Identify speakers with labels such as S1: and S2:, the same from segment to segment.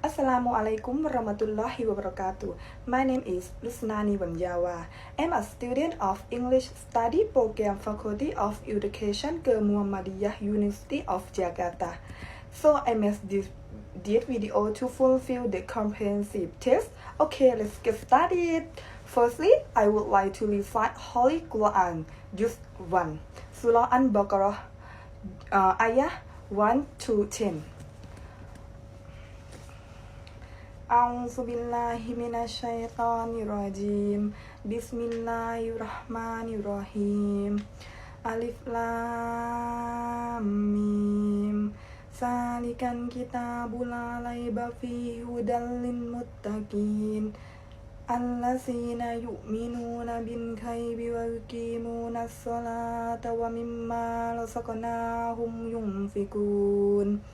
S1: Assalamualaikum warahmatullahi wabarakatuh. My name is Rusnanee Wanyawa. I'm a student of English Study Program Faculty of Education ke Muhammadiyah University of Jakarta. So I made this video to fulfill the comprehensive test. Okay, let's get started. Firstly, I would like to recite Holy Quran, just 1. Surah Al-Baqarah, ayah 1 to 10. A'udzu billahi minasyaitonir rajim. Bismillahirrahmanirrahim. Alif lam mim. Zalikal kitabul la raiba fihi hudal lil muttaqin. Allazina yu'minuna bil ghaibi wa yuqimuna sholata wa mimma razaqnahum yunfikun.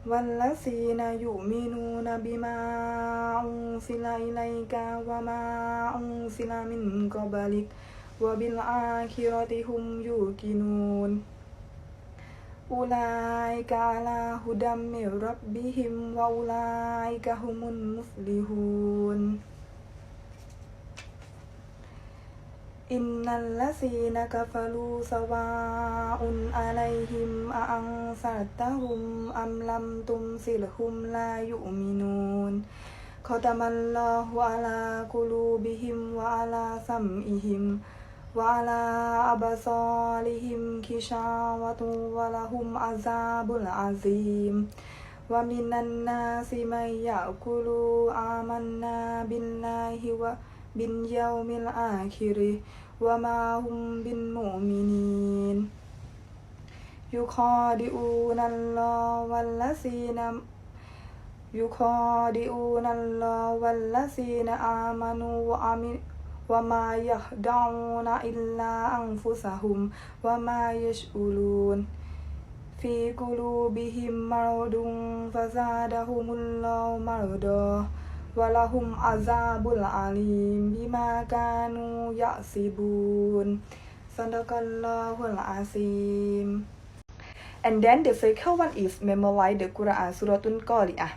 S1: Wallazina yu'minuna bima unzila ilaika wa ma unzila min qablik wa bil akhirati hum yuqinun. Ulaika ala hudam min rabbihim wa ulaika humun muflihun. Innal ladzina kafaru sawa'un 'alaihim a anzartahum am lam tunzirhum la yu'minun. Khatamallahu 'ala qulubihim wa 'ala sam'ihim wa 'ala absarihim ghishawatun wa lahum 'adzabun 'adzim. Wa minan nasi may yaqulu amanna billahi wa bil yaumil akhir wa ma hum bin mu'minin. Yukhadi'una Allah wallazina amanu wa ma yahda'una illa anfusahum wa ma yash'urun. Fi qulubihim maradun fazadahumullahu marada. Walahum azabul alim bima kanu ya'sibun. Sadaqallahul azim. And then the second one is memorize the Quran Suratul Qari'ah.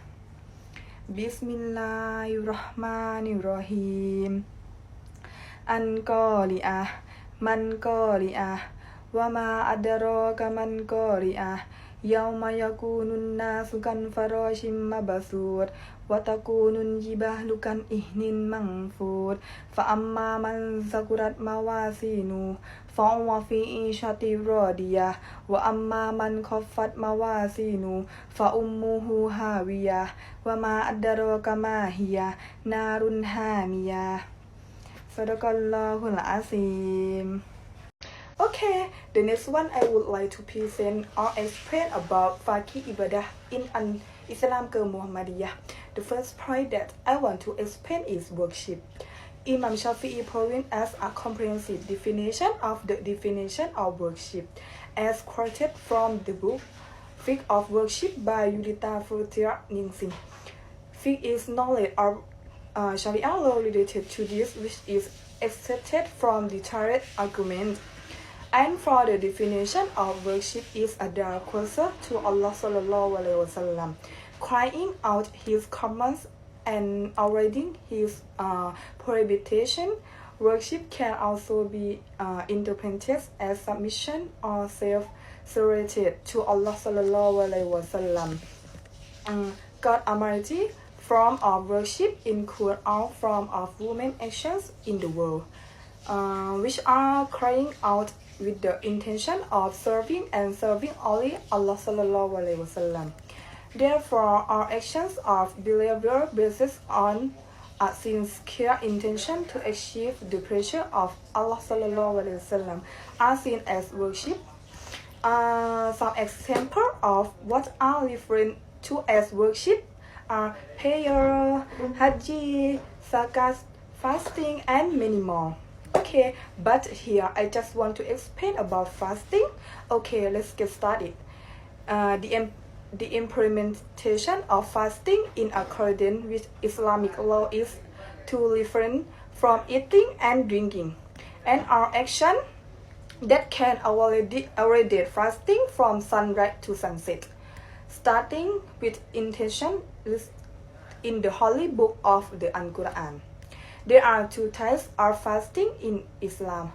S1: Bismillahirrahmanirrahim. An-Qari'ah, man Qari'ah, wa ma adraka man Qari'ah. Yauma yakunun nasu kan farashim mabasur wa takunun jibahlu kan ihnin manfur. Fa amma man zakurat mawasinu fa huwa fi ishati radiyah wa amma man khaffat mawasinu fa ummuhu hawiyah wa ma adraka ma hiya narun hamiyah. Sadaqallahul azim. Okay, the next one I would like to present or explain about Faqih Ibadah in an Islam ke Muhammadiyah. The first point that I want to explain is worship. Imam Shafi'i provided as a comprehensive definition of the definition of worship, as quoted from the book Fiqh of Worship by Yudita Frutia Ningsing. Fiqh is knowledge of Sharia law related to this which is accepted from the direct argument. And for the definition of worship is a direct closer to Allah sallallahu alaihi wasallam, crying out His commands and avoiding His prohibition. Worship can also be interpreted as submission or self-surrender to Allah sallallahu alaihi wasallam. God Almighty form of worship include all forms of human actions in the world, which are crying out with the intention of serving only Allah sallallahu alaihi wasallam. Therefore, our actions of believer based on a sincere intention to achieve the pleasure of Allah sallallahu alaihi wasallam are seen as worship. Some examples of what are referred to as worship are prayer, hajj, zakat, fasting, and many more. Okay, but here I just want to explain about fasting. Okay, let's get started. The implementation of fasting in accordance with Islamic law is to refrain from eating and drinking, and our action that can avoid fasting from sunrise to sunset. starting with intention is in the holy book of the Quran. There are two types of fasting in Islam.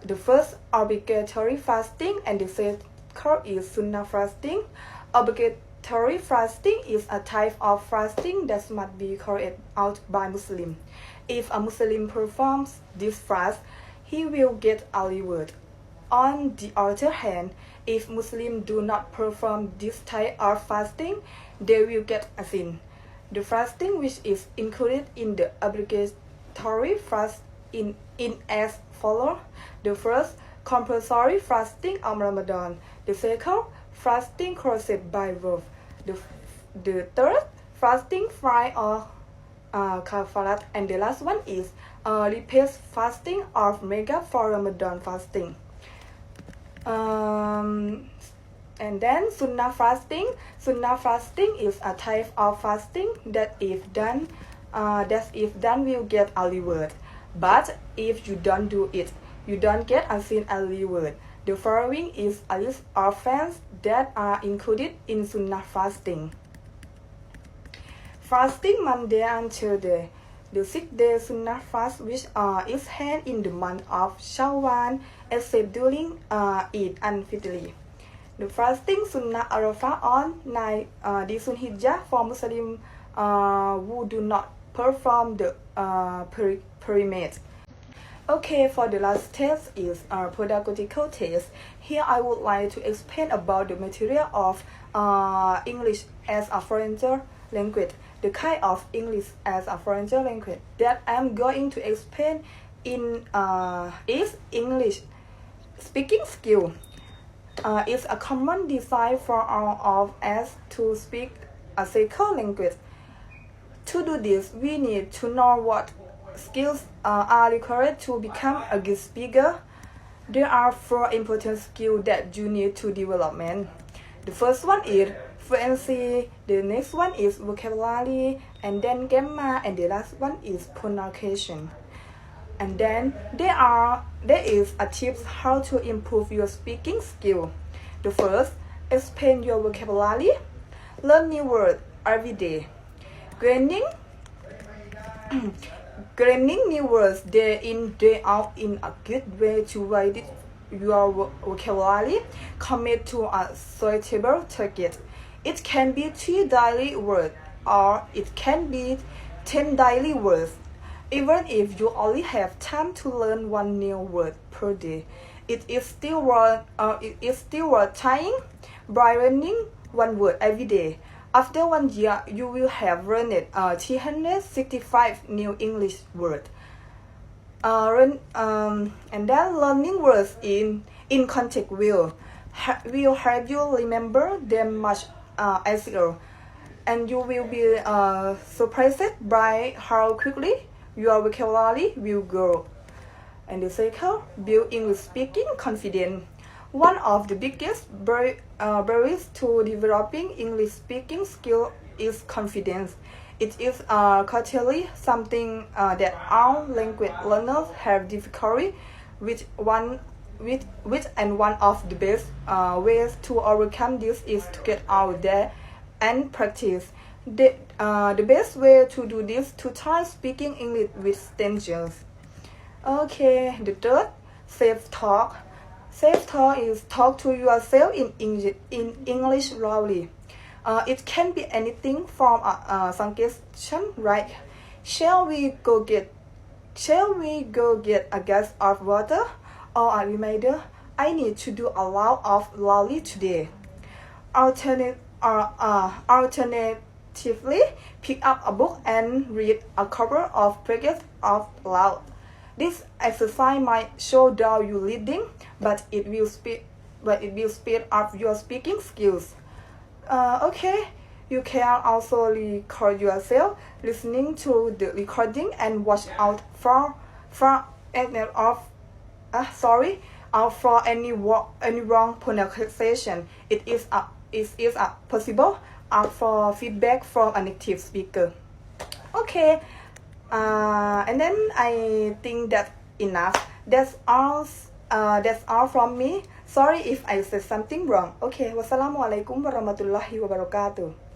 S1: The first, obligatory fasting, and the second is sunnah fasting. Obligatory fasting is a type of fasting that must be carried out by Muslim. If a Muslim performs this fast, he will get a reward. On the other hand, if Muslims do not perform this type of fasting, they will get a sin. The fasting which is included in the obligatory fast in as follows. The first, compulsory fasting of Ramadan. The second, fasting caused by birth. The third, fasting fry or kafarat. And the last one is repeat fasting of mega for Ramadan fasting. And then sunnah fasting. Sunnah fasting is a type of fasting that if done will get a reward. But if you don't do it, you don't get a sin a reward. The following is a list of fasts that are included in sunnah fasting. Fasting Monday and Tuesday. The 6-day sunnah fast which is held in the month of Shawwal except during Eid al-Fitr. The fasting sunnah Arafah on 9 Dhul-Hijjah for Muslims who do not perform the pilgrimage. Okay, for the last test is pedagogical test. Here I would like to explain about the material of English as a foreign language. The kind of English as a foreign language that I'm going to explain in is English speaking skill. It's a common design for all of us to speak a second language. To do this, we need to know what skills are required to become a good speaker. There are 4 important skills that you need to develop. The first one is fluency, the next one is vocabulary, and then grammar, and the last one is pronunciation. And then there is a tips how to improve your speaking skill. The first, expand your vocabulary. Learn new words every day. Gaining new words day in day out in a good way to widen your vocabulary. Commit to a suitable target. It can be 3 daily words or it can be 10 daily words. Even if you only have time to learn 1 new word per day, it is still worth trying by learning 1 word every day. After 1 year, you will have learned 365 new English words. And then learning words in context will help you remember them much easier, and you will be surprised by how quickly your vocabulary will grow. And the second, build English speaking confidence. One of the biggest barriers to developing English speaking skill is confidence. It is currently something that all language learners have difficulty with. One of the best ways to overcome this is to get out there and practice. The best way to do this is to try speaking English with strangers. Okay, the third, self-talk. Self-talk is talk to yourself in English loudly. It can be anything from a suggestion like, shall we go get a glass of water, or a reminder, I need to do a lot of loudly today. Alternatively, pick up a book and read a couple of pages out loud. This exercise might slow down your reading, but it will speed up your speaking skills. Okay, you can also record yourself listening to the recording and watch out for any wrong pronunciation. It is possible for feedback from a native speaker. Okay, and then I think that's enough. That's all from me. Sorry if I said something wrong. Okay, wassalamualaikum warahmatullahi wabarakatuh.